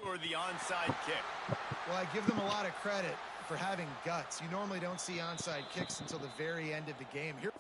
Or the onside kick. Well, I give them a lot of credit for having guts. You normally don't see onside kicks until the very end of the game. Here.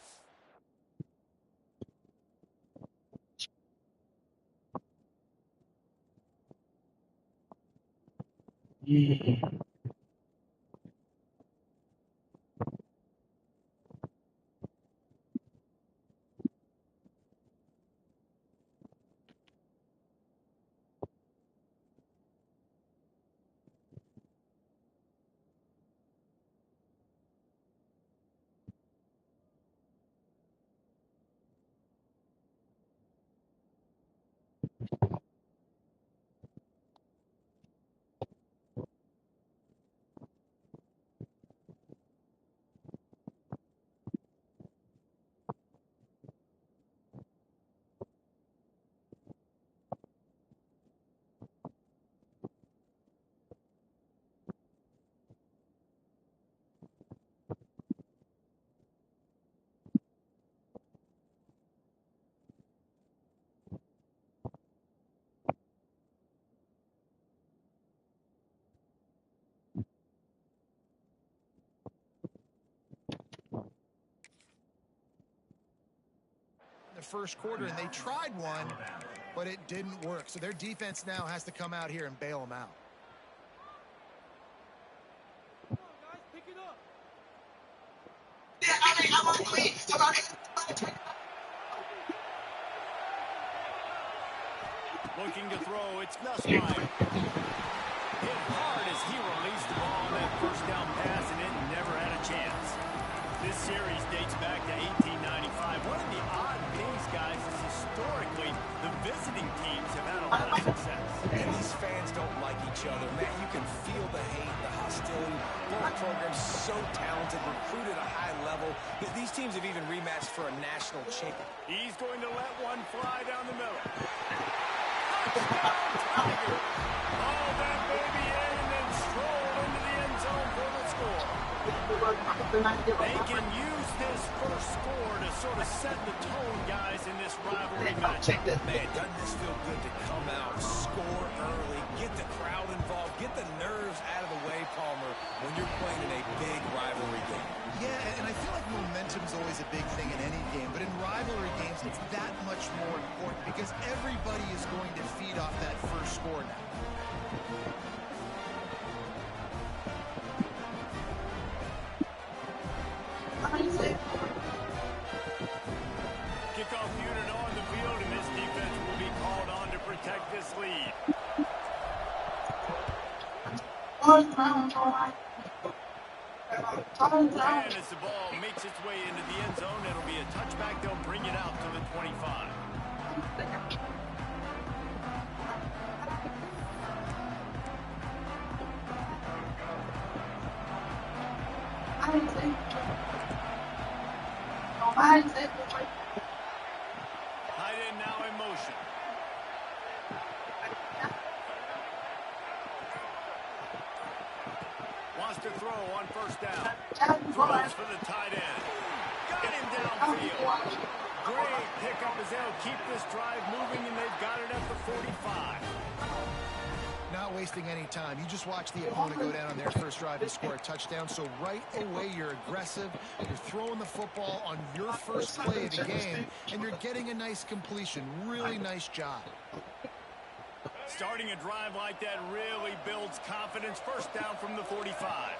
The first quarter, and they tried one, but it didn't work. So their defense now has to come out here and bail them out. Looking to throw, it's Nussmeyer. Hit hard as he released the ball on that first down pass, and it never had a chance. This series dates back to 1895. One of the odd things, guys, is historically the visiting teams have had a lot of success. And these fans don't like each other. Man, you can feel the hate, the hostility. Both programs so talented, recruited at a high level. These teams have even rematched for a national champion. He's going to let one fly down the middle. Tiger. Oh, that baby in and then strolled into the end zone for the score. They can use this first score to sort of set the tone, guys, in this rivalry match. Man, doesn't this feel good to come out, score early, get the crowd involved, get the nerves out of the way, Palmer, when you're playing in a big rivalry game. Yeah, and I feel like momentum is always a big thing in any game, but in rivalry games, it's that much more important because everybody is going to feed off that first score now. Kickoff unit on the field, and this defense will be called on to protect this lead. And as the ball makes its way into the end zone, it'll be a touchback. They'll bring it out to the 25. Tight end now in motion. Wants to throw on first down. Throws for the tight end. Got him downfield. Great pickup as they'll keep this drive moving, and they've got it at the 45. Not wasting any time. You just watch the opponent go down on their first drive and score a touchdown. So right away, you're aggressive. You're throwing the football on your first play of the game, and you're getting a nice completion. Really nice job. Starting a drive like that really builds confidence. First down from the 45.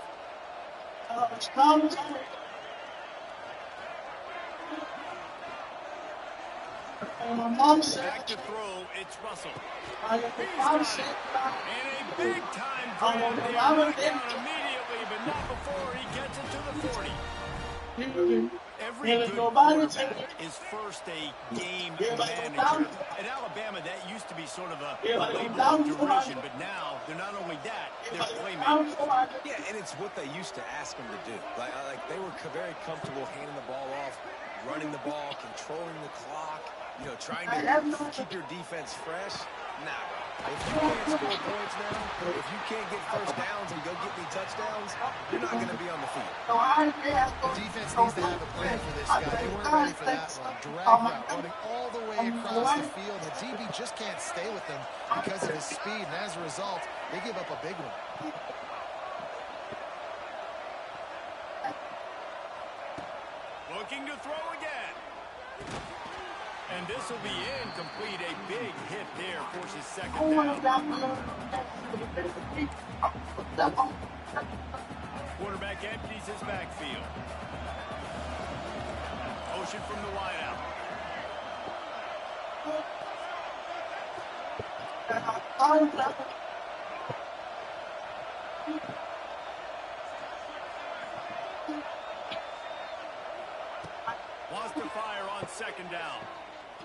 Back to throw, it's Russell. And a big-time drive there. Knocked down immediately, but not before he gets it to the 40. Every good quarterback is first a game manager. At Alabama, that used to be sort of a label of derision, but now they're not only that, they're playmakers. Yeah, and it's what they used to ask them to do. Like they were very comfortable handing the ball off, running the ball, controlling the clock, trying to keep your defense fresh. Nah, If you can't score points now, if you can't get first downs and go get me touchdowns, you're not going to be on the field. The defense needs to have a plan for this guy. They weren't ready for that one. Drag route running all the way across the field. The DB just can't stay with them because of his speed, and as a result, they give up a big one. Looking to throw again. And this will be incomplete. A big hit there forces second down. Quarterback empties his backfield. Motion from the wideout. Wants to fire on second down.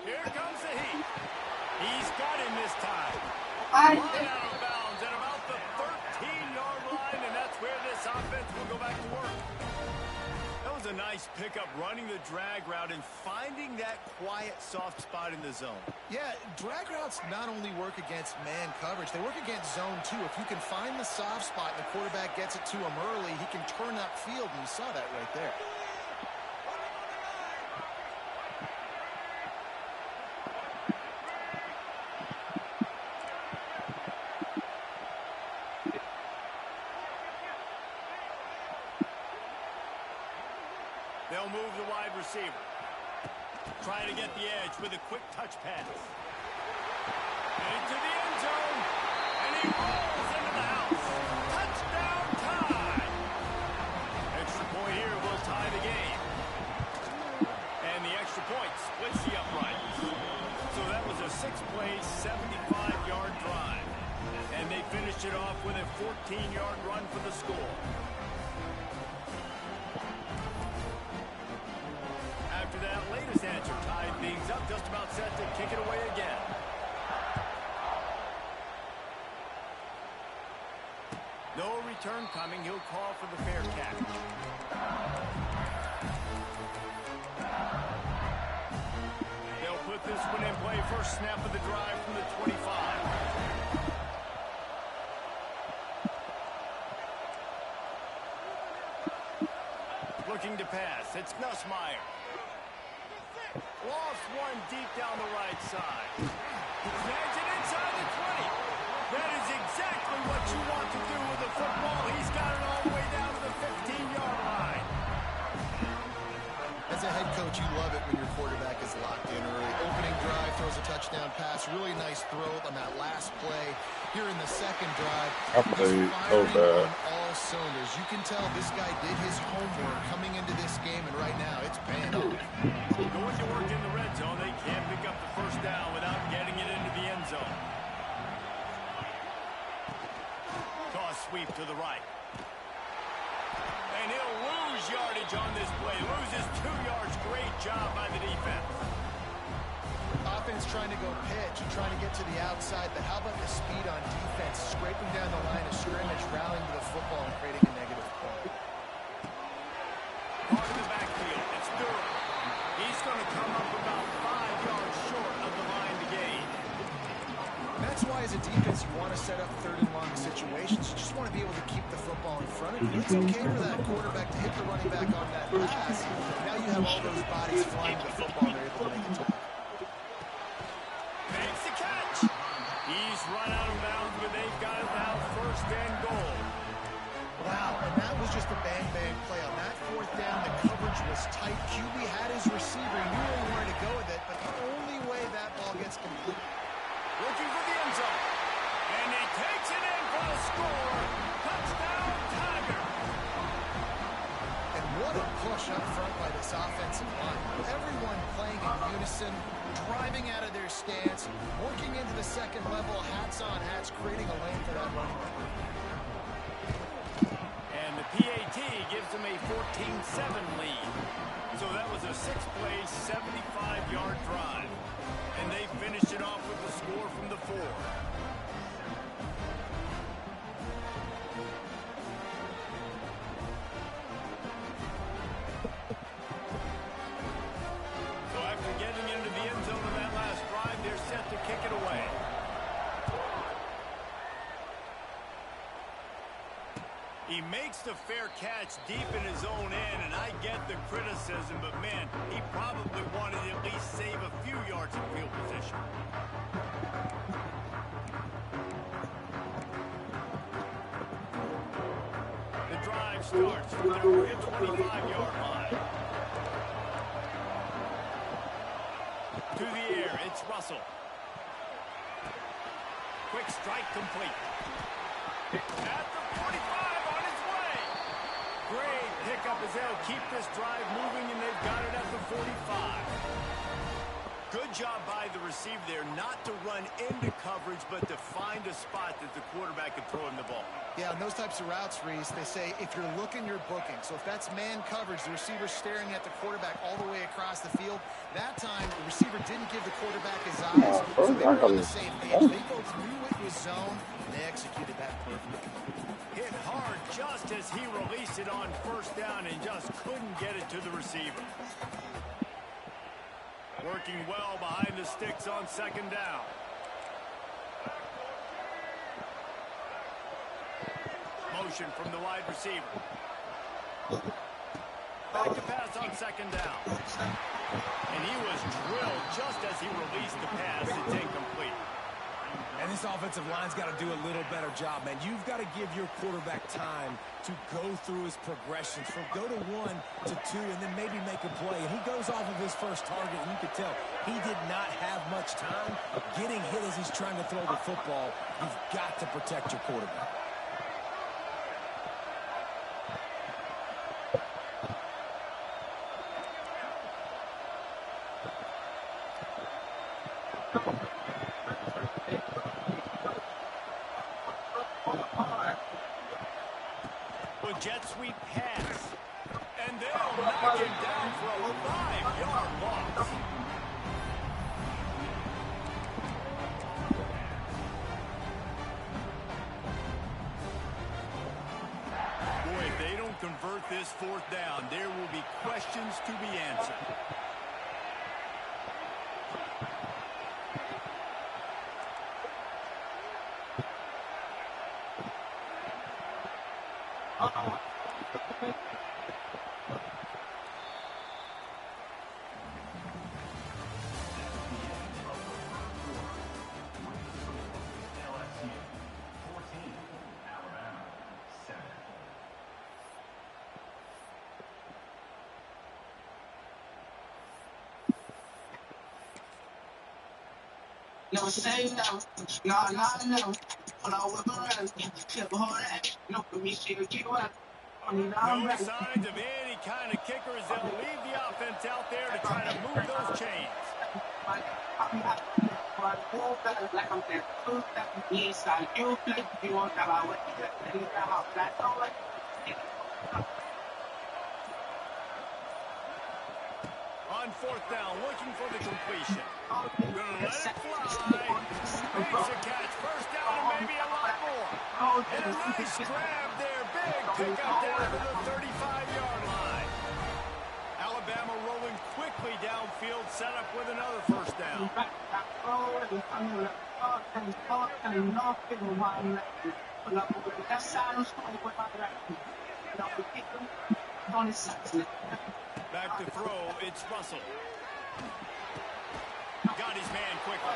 Here comes the heat. He's got him this time. Run out of bounds at about the 13-yard line, and that's where this offense will go back to work. That was a nice pickup, running the drag route and finding that quiet, soft spot in the zone. Yeah, drag routes not only work against man coverage, they work against zone too. If you can find the soft spot and the quarterback gets it to him early, he can turn upfield, and you saw that right there. They'll move the wide receiver. Trying to get the edge with a quick touch pass. Into the end zone. And he rolls into the house. Touchdown time. Extra point here will tie the game. And the extra point splits the uprights. So that was a 6-play, 75-yard drive. And they finished it off with a 14-yard run for the score. After that latest answer tied things up, just about set to kick it away again. No return coming. He'll call for the fair catch. They'll put this one in play. First snap of the drive from the 25. Looking to pass. It's Nussmeier. Lost one deep down the right side. Snags it inside the 20. That is exactly what you want to do with the football. He's got it all the way down to the 15-yard line. As a head coach, you love it when your quarterback is locked in early. Opening drive, throws a touchdown pass. Really nice throw on that last play. Here in the second drive, he's firing on all cylinders. You can tell this guy did his homework coming into this game, and right now it's paying off. Going to work in the red zone. They can't pick up the first down without getting it into the end zone. Toss sweep to the right. And he'll lose yardage on this play. Loses 2 yards. Great job by the defense. Offense trying to go pitch and trying to get to the outside, but how about the speed on defense? Scraping down the line of scrimmage, rallying to the football and creating a negative play. Part of the backfield. It's Durham. He's going to come up about 5 yards short of the line to gain. That's why as a defense you want to set up third and long situations. You just want to be able to keep the football in front of you. It's okay for that quarterback to hit the running back on that pass. Now you have all those bodies flying to the football and they're able to make a tackle. Makes the catch. He's run out of bounds, but they've got it now first and goal. Wow, and that was just a bang-bang play. On that fourth down, the coverage was tight. QB had his receiver. He knew where he wanted to go with it, but the only way that ball gets complete. Looking for the end zone. And he takes it in for the score. Touchdown, Tiger. And what a push up front by this offensive line. Everyone playing in unison, driving out of their stance, working into the second level, hats on hats, creating a lane for that running back. And the PAT gives them a 14-7 lead. So that was a 6-play, 75-yard drive. And they finished it off with the score from the 4. So after getting into the end zone in that last drive, they're set to kick it away. He makes the fair catch deep in his own end, and I get the criticism, but man, he probably wanted to at least save a few yards of field position. The drive starts from their own 25-yard line. To the air, it's Russell. Quick strike complete. At the 45, on its way. Great pickup as they'll keep this drive moving, and they've got it at the 45. Good job by the receiver there, not to run into coverage, but to find a spot that the quarterback can throw him the ball. Yeah, on those types of routes, Reese, they say if you're looking, you're booking. So if that's man coverage, the receiver's staring at the quarterback all the way across the field. That time, the receiver didn't give the quarterback his eyes, so they were on the same page. They go through with his zone, and they executed that perfectly. Hit hard just as he released it on first down and just couldn't get it to the receiver. Working well behind the sticks on second down. Motion from the wide receiver. Back to pass on second down. And he was drilled just as he released the pass. It's incomplete. And this offensive line's got to do a little better job, man. You've got to give your quarterback time to go through his progressions from go to 1 to 2 and then maybe make a play. And he goes off of his first target, and you could tell he did not have much time getting hit as he's trying to throw the football. You've got to protect your quarterback. Jet sweep pass. And they'll knock him down for a 5-yard loss. Boy, if they don't convert this fourth down, there will be questions to be answered. No, say no. No. When I whip around, tip hold that. No, for me, she would give up. No signs of any kind of kicker as they'll leave the offense out there to try to move those chains. On fourth down, looking for the completion. Gonna let it fly. Makes a catch. First down and maybe a lot more. And a nice grab there. Big pickup down to the 35-yard line. Alabama rolling quickly downfield, set up with another first down. Back to throw, it's Russell. Got his man quickly.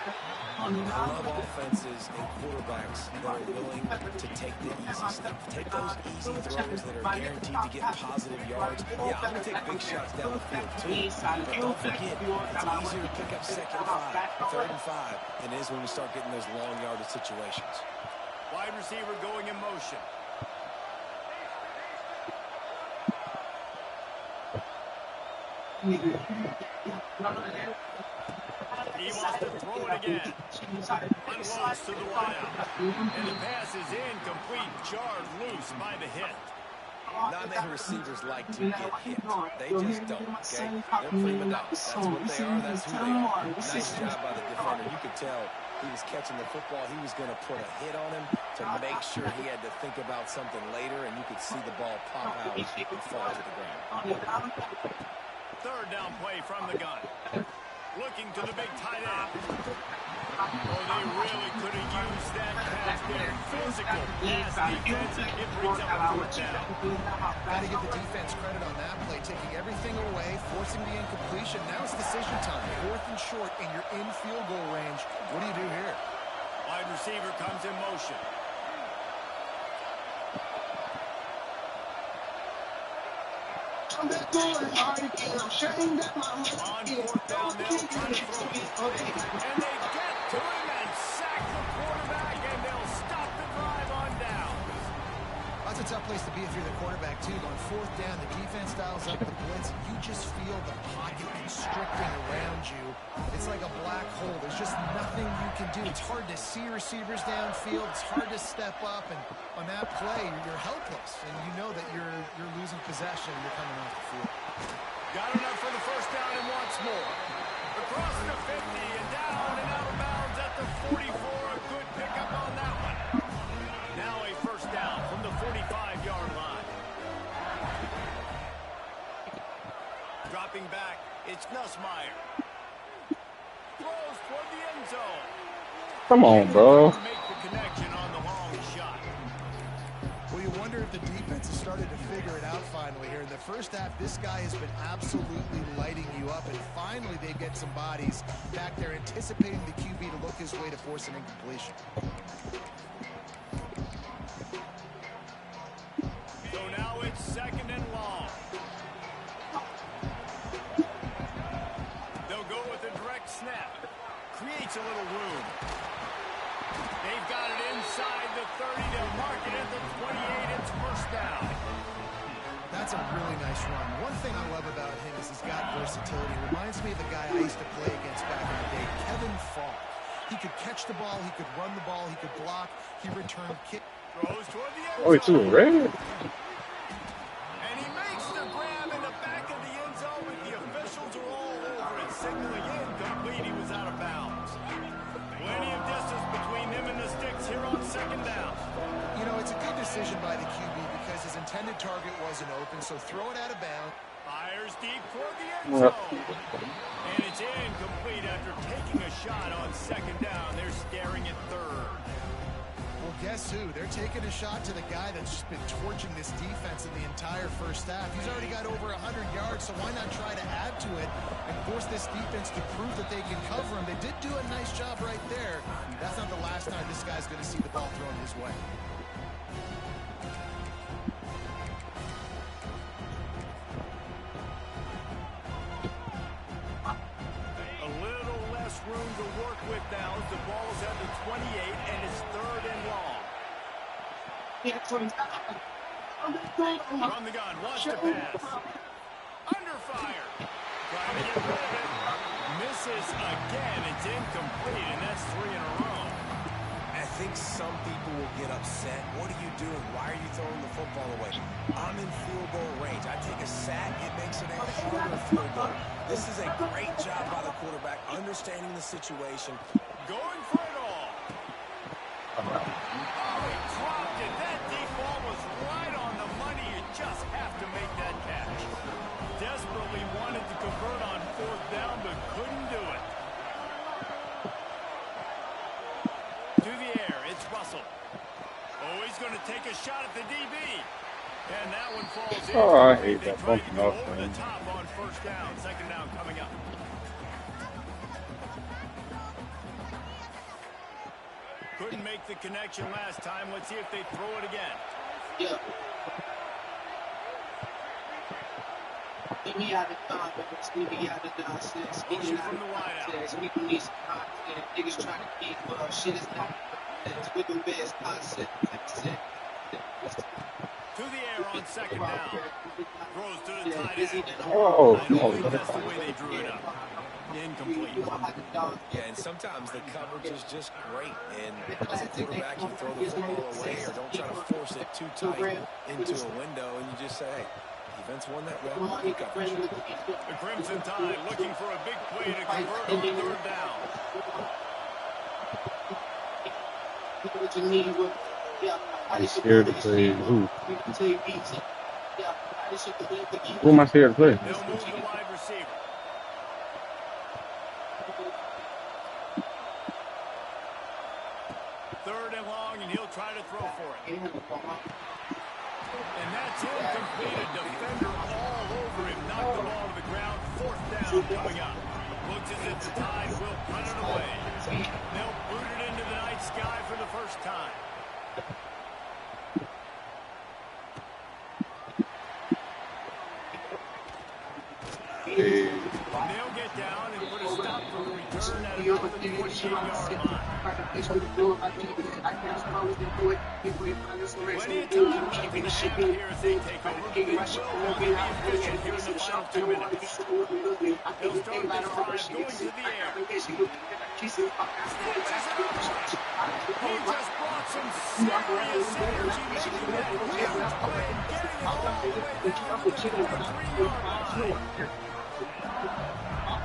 I love offenses and quarterbacks that are willing to take the easy stuff. Take those easy throws that are guaranteed to get positive yards. Yeah, I'm going to take big shots down the field too. But don't forget, it's easier to pick up second 5, third and 5 than it is when we start getting those long yardage situations. Wide receiver going in motion. He wants to throw it again. Unloads to the wideout. And the pass is incomplete, jarred loose by the hit. Not many receivers like to get hit. They just don't, okay? They're prima donnas. That's what they are. That's who they are. Nice job by the defender. You could tell he was catching the football. He was going to put a hit on him to make sure he had to think about something later, and you could see the ball pop out and fall to the ground. Third down play from the gun. Looking to the big tight end. Oh, they really could have used that pass there. Physical pass defense. It brings up a fourth down. Got to give the defense credit on that play, taking everything away, forcing the incompletion. Now it's decision time. 4th and short, and you're in field goal range. What do you do here? Wide receiver comes in motion. On 4th down, they'll try to throw it. And they get to him and sack the quarterback, and they'll stop the drive on down. That's a tough place to be if you're the quarterback, too. On 4th down, the defense dials up the blitz. You just feel the pocket constricting around you. It's like a black hole. There's just nothing you can do. It's hard to see receivers downfield. It's hard to step up. And on that play, you're helpless. And you know that you're losing possession and you're coming off the field. Got enough for the first down and wants more. Across the 50 and down and out of bounds at the 44. A good pickup on that one. Now a first down from the 45-yard line. Dropping back, it's Nussmeier. Throws toward the end zone. Come on, bro. Make the connection on the long shot. Well, you wonder if the defense has started to figure it out finally here. In the first half, this guy has been absolutely lighting you up, and finally they get some bodies back there anticipating the QB to look his way to force an incompletion. So now it's 2nd and long. They'll go with a direct snap. Creates a little room. They've got it inside the 30. They'll mark it at the 28. It's first down. That's a really nice run. One thing I love about him is he's got versatility. Reminds me of the guy I used to play against back in the day, Kevin Falk. He could catch the ball, he could run the ball, he could block, he returned kick. Throws toward the end Oh, it's zone. red. And he makes the grab in the back of the end zone, but the officials are all over it, signaling incomplete. He was out of bounds. Plenty of distance between him and the sticks here on 2nd down. You know, it's a good decision by the QB because his intended target wasn't open, so throw it out of bounds. Fires deep toward the end zone. And it's incomplete after taking a shot on 2nd down. They're staring at 3rd. Well, guess who? They're taking a shot to the guy that's just been torching this defense in the entire first half. He's already got over 100 yards, so why not try to add to it and force this defense to prove that they can cover him? They did do a nice job right there. That's not the last time this guy's going to see the ball thrown his way. Room to work with now as the ball's at the 28 and it's 3rd and long. From the gun, wants to pass. Under fire. Trying to get rid of it. Misses again. It's incomplete, and that's 3 in a row. I think some people will get upset. What are you doing? Why are you throwing the football away? I'm in field goal range. I take a sack, it makes it a harder field goal. This is a great job by the quarterback, understanding the situation. Going for it all. Oh, he dropped it. That deep ball was right on the money. You just have to make that catch. Desperately wanted to convert on 4th down, but couldn't do it. To the air, it's Russell. Oh, he's going to take a shot at the DB. And that one falls in. Oh, I hate They that tried to bumping go off, over man. the top on 1st down. 2nd down coming up. Couldn't make the connection last time. Let's see if they throw it again. Yeah. Leave me out of context. Leave me out of nonsense. Motion from the wideout. We need some content. Niggas trying to keep shit is not. With the best concept. To the air on 2nd down. Throws to the tight end. Oh, I don't think that's the way they drew it up. Incomplete. Yeah, and sometimes the coverage is just great. And as a quarterback, you throw the football away or don't try to force it too tight into a window, and you just say, hey, defense won that well. Good coverage. The Crimson Tide looking for a big play to convert on 3rd down. He's scared to play who? Who am I scared to play? They'll move the wide receiver. touchdown coming up. Looks as if the Tide will punt it away. They'll boot it into the night sky for the first time. They'll get down and put a stop for the return at about the 28-yard line. Plenty of time left in the half here as they take over. They will be efficient here in the final 2 minutes. They'll start this drive going to the air. Snatches it up. He just brought some serious energy, making that big play, getting it all the way down to the 23-yard line.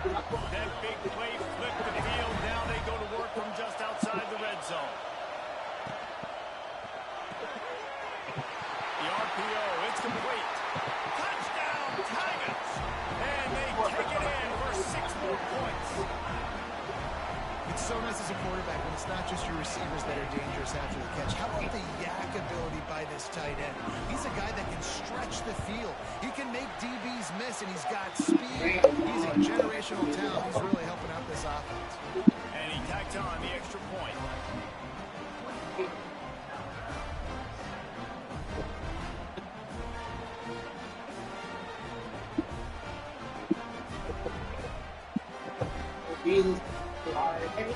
That big play flipped the field. Now they go to work from just outside the red zone. The RPO, it's complete. Touchdown, Tigers! And they take it in for 6 more points. It's so nice as a quarterback when it's not just your receivers that are dangerous after the catch. How about the yak ability by this tight end? He's a guy that can stretch the field. He can make DBs miss, and he's got speed. He's a generational talent. He's really helping out this offense. And he tacked on the extra point.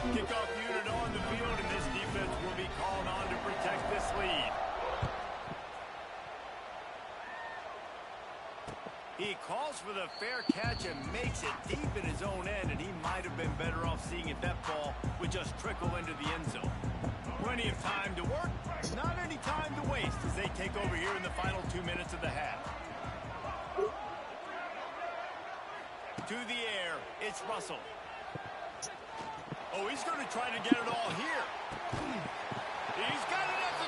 Kickoff unit on the field, and this defense will be called on to protect this lead. He calls for the fair catch and makes it deep in his own end, and he might have been better off seeing if that ball would just trickle into the end zone. Plenty of time to work, not any time to waste as they take over here in the final 2 minutes of the half. To the air, it's Russell. Oh, he's going to try to get it all here. He's got it at the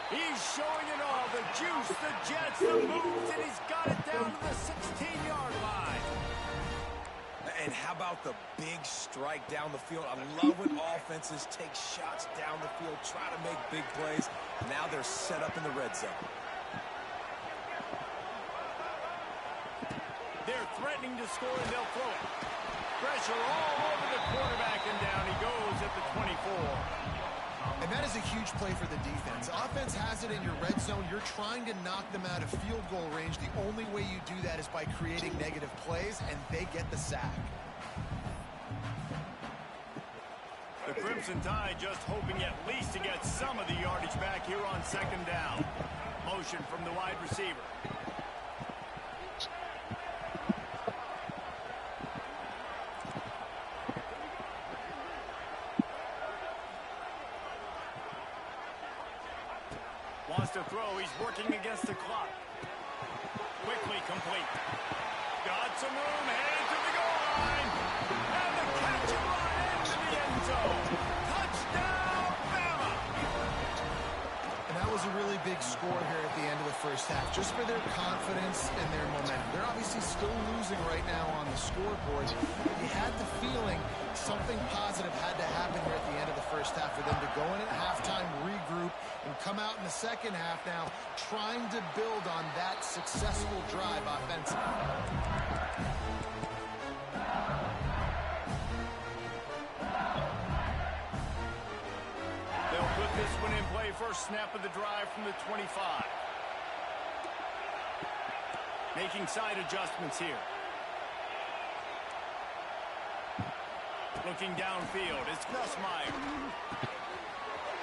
20. He's showing it all. The juice, the jets, the moves, and he's got it down to the 16-yard line. And how about the big strike down the field? I love when offenses take shots down the field, try to make big plays. Now they're set up in the red zone. They're threatening to score, and they'll throw it. Pressure all over the quarterback, and down he goes at the 24. And that is a huge play for the defense. Offense has it in your red zone. You're trying to knock them out of field goal range. The only way you do that is by creating negative plays, and they get the sack. The Crimson Tide just hoping at least to get some of the yardage back here on second down. Motion from the wide receiver. Wants to throw. He's working against the clock. Quickly complete. Got some room. Headed to the goal line. And the catch and run into the end zone. Touchdown, Bama! And that was a really big score here at the end of the first half, just for their confidence and their momentum. They're obviously still losing right now on the scoreboard. You had the feeling something positive had to happen here at the end of the first half for them to go in at halftime, regroup, and come out in the second half now trying to build on that successful drive offensively. They'll put this one in play. First snap of the drive from the 25. Making side adjustments here. Looking downfield, it's Nussmeier.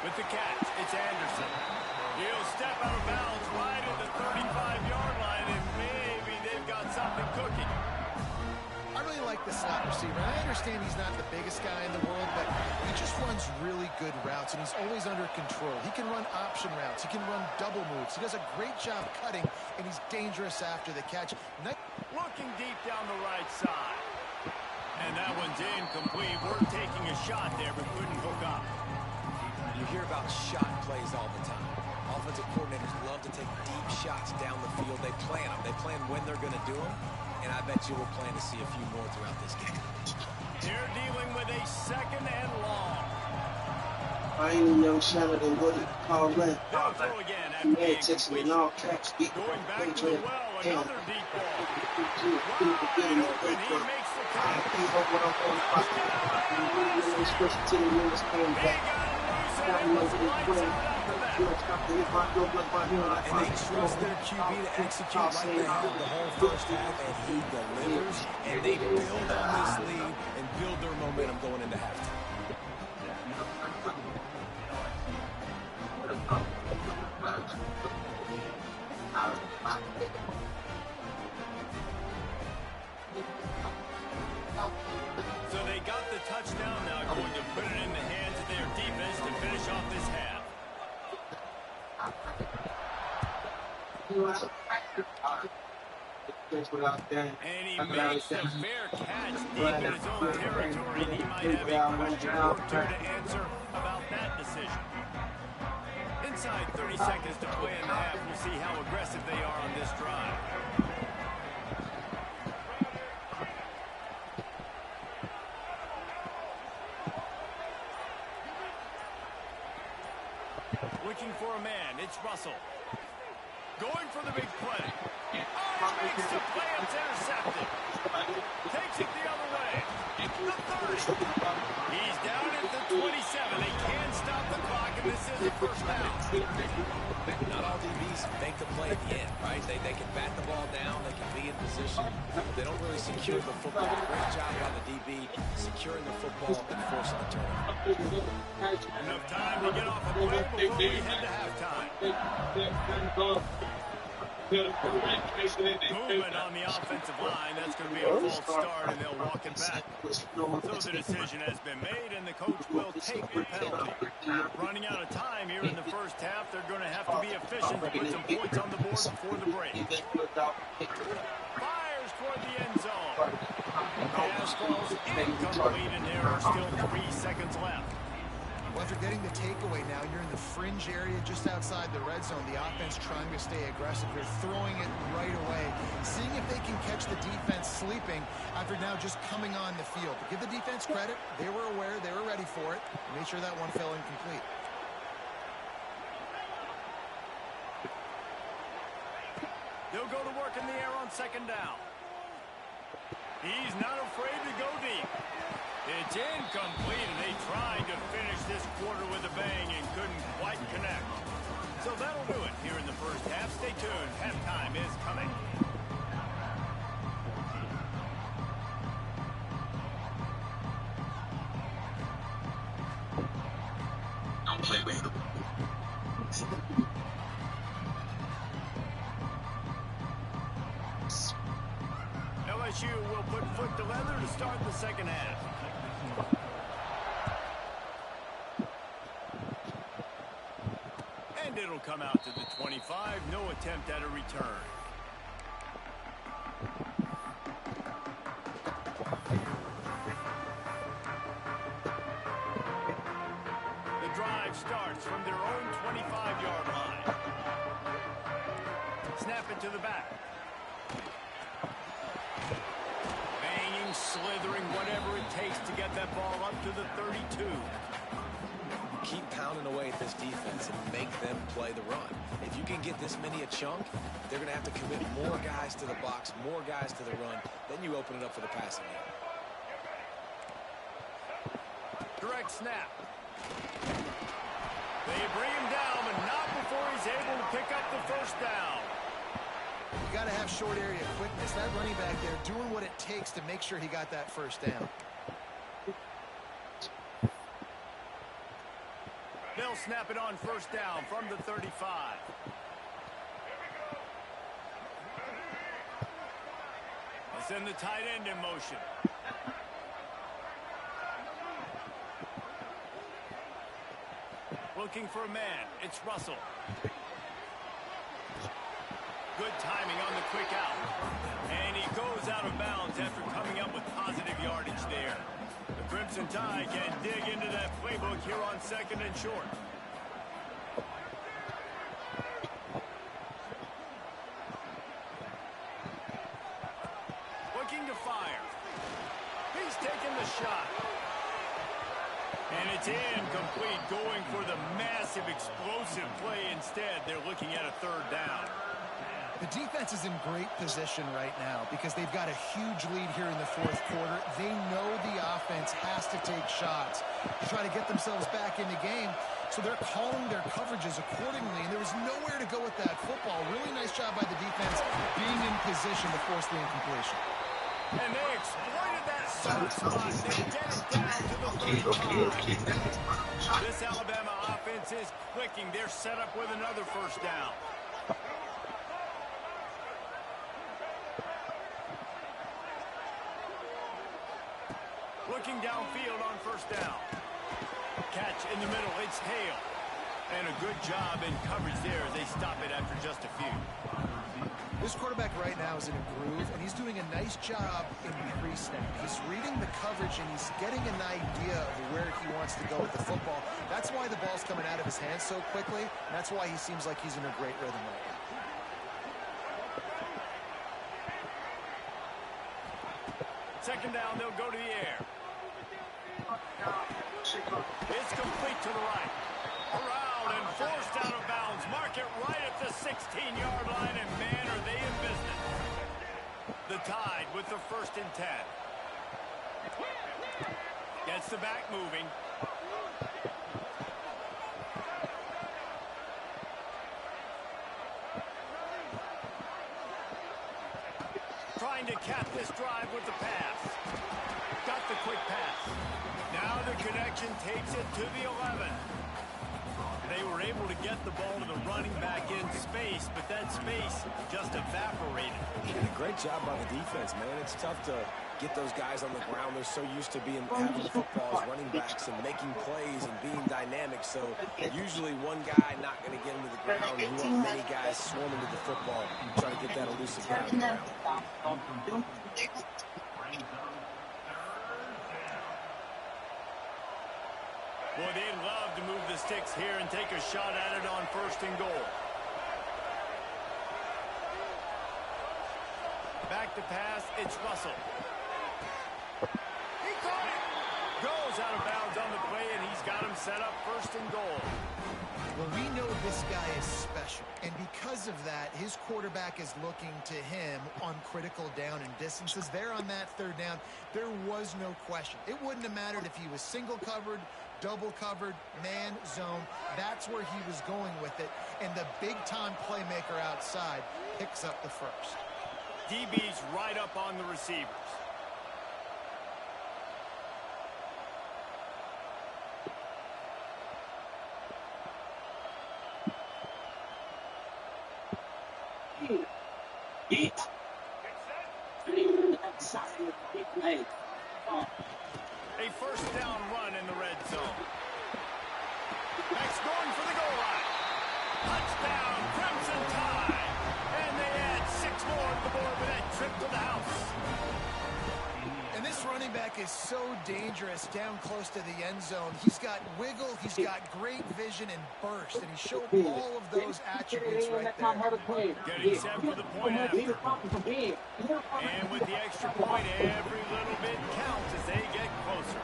With the catch, it's Anderson. He'll step out of bounds right at the 35-yard line, and maybe they've got something cooking. I really like the slot receiver. I understand he's not the biggest guy in the world, but he just runs really good routes, and he's always under control. He can run option routes. He can run double moves. He does a great job cutting, and he's dangerous after the catch. Looking deep down the right side. And that one's incomplete. We're taking a shot there, but couldn't hook up. You hear about shot plays all the time. Offensive coordinators love to take deep shots down the field. They plan them. They plan when they're going to do them. And I bet you we'll plan to see a few more throughout this game. They're dealing with a second and long. I ain't a young shadow than what he called that. They'll throw again He after the had texted me in incompletion. all caps. Going back to the well, Damn. another deep ball. Wide Wide open, he makes the catch. He got loose and it was lights out after that. And they trust their QB to execute like they have the whole first half, and he delivers. And they build on this lead and build their momentum going into halftime. So they got the touchdown, now going to put it in the hands of their defense to finish off this half. And he makes a fair catch deep in his own territory, and he might have a question or two to answer about that decision. Inside 30 seconds to play in the half. We'll see how aggressive they are on this drive. Looking for a man. It's Russell. Going for the big play. Oh, he makes the play. It's intercepted. Takes it the other way. The 30. He's down at the 27. They can stop the clock, and this is the first down. Not all DBs make the play at the end, right? They can bat the ball down. They can be in position. But they don't really secure the football. Great job by the DB securing the football and forcing the turnover. Enough time to get off a play before we head to halftime. Movement on the offensive line. That's going to be a false start, and they'll walk it back. So the decision has been made, and the coach will take the penalty. Running out of time here in the first half, they're going to have to be efficient to put some points on the board before the break. Fires toward the end zone. Pass falls incomplete, and there are still 3 seconds left. Well, after getting the takeaway now, you're in the fringe area just outside the red zone. The offense trying to stay aggressive. You're throwing it right away, seeing if they can catch the defense sleeping after now just coming on the field. But give the defense credit. They were aware. They were ready for it. Made sure that one fell incomplete. They'll go to work in the air on second down. He's not afraid to go deep. It's incomplete, and they tried to finish this quarter with a bang and couldn't quite connect. So that'll do it here in the first half. Stay tuned. Halftime is coming. Don't play with him. LSU will put foot to leather to start the second half. And it'll come out to the 25. No attempt at a return. The drive starts from their own 25-yard line. Snap it to the back. Banging, slithering, whatever it takes to get that ball up to the 32. Keep pounding away at this defense and make them play the run. If you can get this many a chunk, they're going to have to commit more guys to the box, more guys to the run. Then you open it up for the passing game. Direct snap. They bring him down, but not before he's able to pick up the first down. You got to have short area quickness. That running back there doing what it takes to make sure he got that first down. They'll snap it on first down from the 35. They send the tight end in motion. Looking for a man. It's Russell. Good timing on the quick out. And he goes out of bounds after coming up with positive yardage there. The Crimson Tide can dig into that playbook here on second and short. Looking to fire. He's taking the shot. And it's incomplete, going for the massive explosive play instead. They're looking at a third down. The defense is in great position right now because they've got a huge lead here in the fourth quarter. They know the offense has to take shots to try to get themselves back in the game. So they're calling their coverages accordingly, and there was nowhere to go with that football. Really nice job by the defense being in position to force the incompletion. And they exploited that soft spot. They get it down to the 35. This Alabama offense is clicking. They're set up with another first down. Looking downfield on first down. Catch in the middle. It's Hale. And a good job in coverage there as they stop it after just a few. This quarterback right now is in a groove, and he's doing a nice job in pre-snap. He's reading the coverage, and he's getting an idea of where he wants to go with the football. That's why the ball's coming out of his hands so quickly, and that's why he seems like he's in a great rhythm right now. Second down, they'll go to the air. It's complete to the right. Around and forced out of bounds. Mark it right at the 16-yard line, and man, are they in business. The Tide with the 1st and 10. Gets the back moving. Trying to cap this drive with the pass. Got the quick pass. Now the connection takes it to the 11. They were able to get the ball to the running back in space, but that space just evaporated. And a great job by the defense, man. It's tough to get those guys on the ground. They're so used to having the football as running backs and making plays and being dynamic. So usually one guy not going to get into the ground. You want many guys swarming to the football, trying to get that elusive guy on the ground. Boy, they'd love to move the sticks here and take a shot at it on 1st and goal. Back to pass, it's Russell. He caught it! Goes out of bounds on the play, and he's got him set up 1st and goal. Well, we know this guy is special, and because of that, his quarterback is looking to him on critical down and distances. There on that 3rd down, there was no question. It wouldn't have mattered if he was single covered, double covered, man, zone. That's where he was going with it, and the big-time playmaker outside picks up the 1st. DB's right up on the receivers. A 1st down run in the red zone. Next going for the goal line. Touchdown, Crimson Tide. And they add 6 more to the board with that trip to the house. And this running back is so dangerous down close to the end zone. He's got wiggle, he's got great vision and burst, and he showed all of those attributes right there. Getting set for the point after. And with the extra point, every little bit counts as they get closer.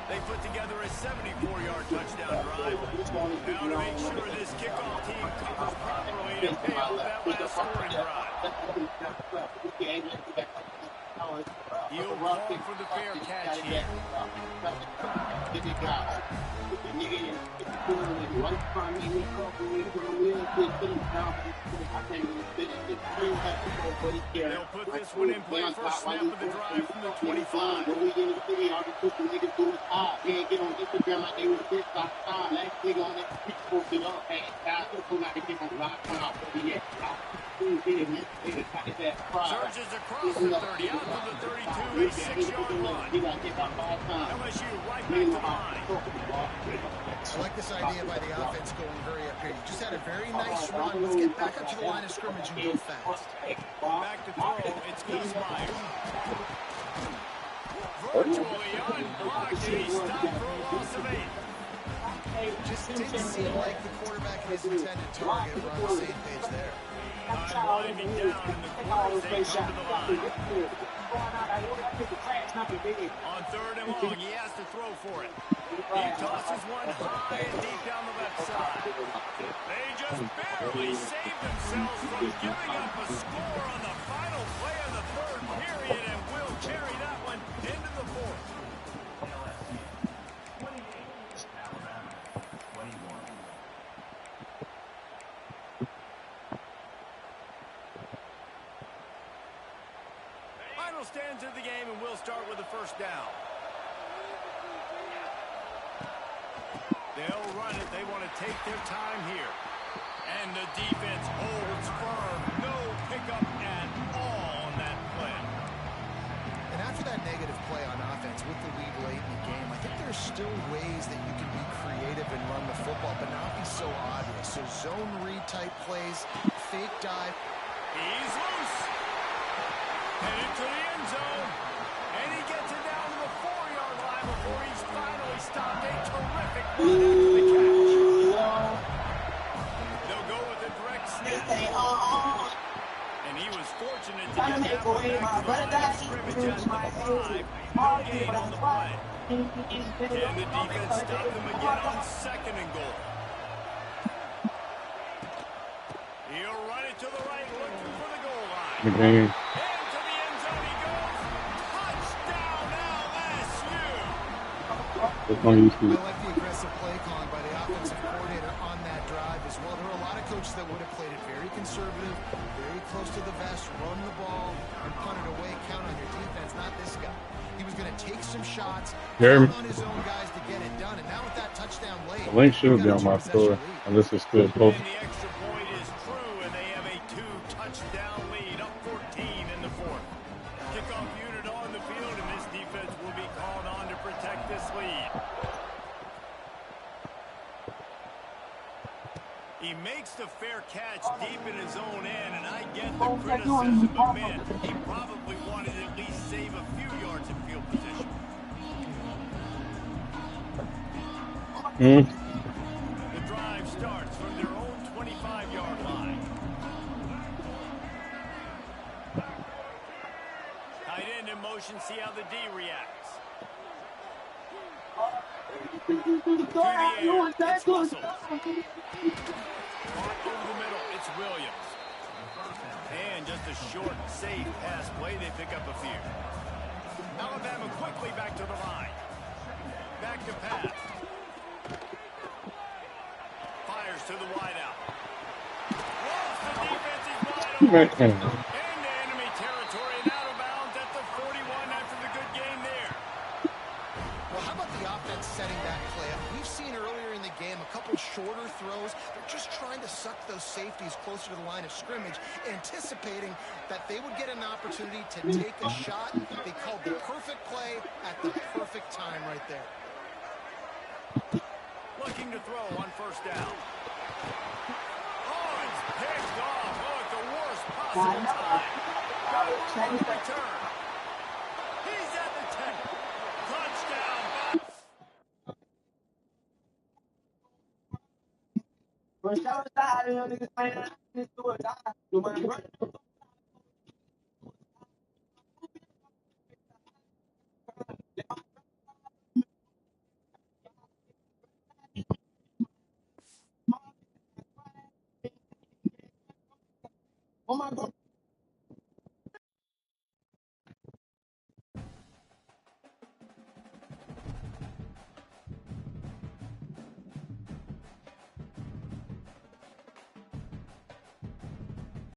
They put together a 74-yard touchdown drive. Now to make sure this kickoff team covers properly to pay off that last scoring drive. He'll call for the fair catch here. They'll put this one in play for a snap of the drive from the 25. Surges across the 30, out to the 32, a 6-yard run. LSU right back to the line. I like this idea by the offense going very up here. You just had a very nice run. Let's get back up to the line of scrimmage and go fast. Back to throw, it's Gus Myers. Virtually unblocked, and he stopped for a loss of 8. Just didn't seem like the quarterback and his intended target were on the same page there. Time winding down in the quarter as they come to the line. On third and long, he has to throw for it. He tosses one high and deep down the left side. They just barely saved themselves from giving up a score on the final play of the third period, and will carry that one into the fourth. Final stands of the game, and we'll start with the first down. They'll run it. They want to take their time here. And the defense holds firm. No pickup at all on that play. And after that negative play on offense with the lead late in the game, I think there's still ways that you can be creative and run the football, but not be so obvious. So zone read type plays, fake dive. He's loose. Headed to the end zone. And he gets it down to the 4-yard line before he's finally stopped. A terrific run after the catch. They'll go with a direct snap. And he was fortunate to get that one back to the line of scrimmage at the 5. No gain on the play. Can the defense stop them again on second and goal? He'll run it to the right, looking for the goal line. Okay. Into the end zone he goes. Touchdown LSU. That's my use I like the aggressive play calling by the offensive coordinator on that drive as well. There are a lot of coaches that would have played it very conservative, very close to the vest, run the ball, and punt it away, count on your defense, not this guy. He was going to take some shots, count on his own guys to get it done, and now with that touchdown late, the link should be on my score, unless it's still close. And the extra point is true, and they have a 2-touchdown lead, up 14 in the fourth. Kickoff unit on the field, and this defense will be called on to protect this lead. He makes the fair catch deep in his own end, and I get the criticism, but man, he probably wanted to at least save a few yards in field position. The drive starts from their own 25-yard line. Tight end in motion, see how the D reacts. To the air, it's Russell. Caught over the middle, it's Williams. And just a short, safe pass play, they pick up a few. Alabama quickly back to the line. Back to pass. Fires to the wideout. Rolls the defense, he's wide open. Into enemy territory and out of bounds at the 41 after the good game there. Well, how about the offense setting that play up? We've seen earlier in the game a couple shorter throws. They're just trying to suck those safeties closer to the line of scrimmage, anticipating that they would get an opportunity to take a shot. They called the perfect play at the perfect time right there. Looking to throw on first down. Oh, it's picked off. Oh, at the worst possible time. Got a return. He's at the 10. Touchdown.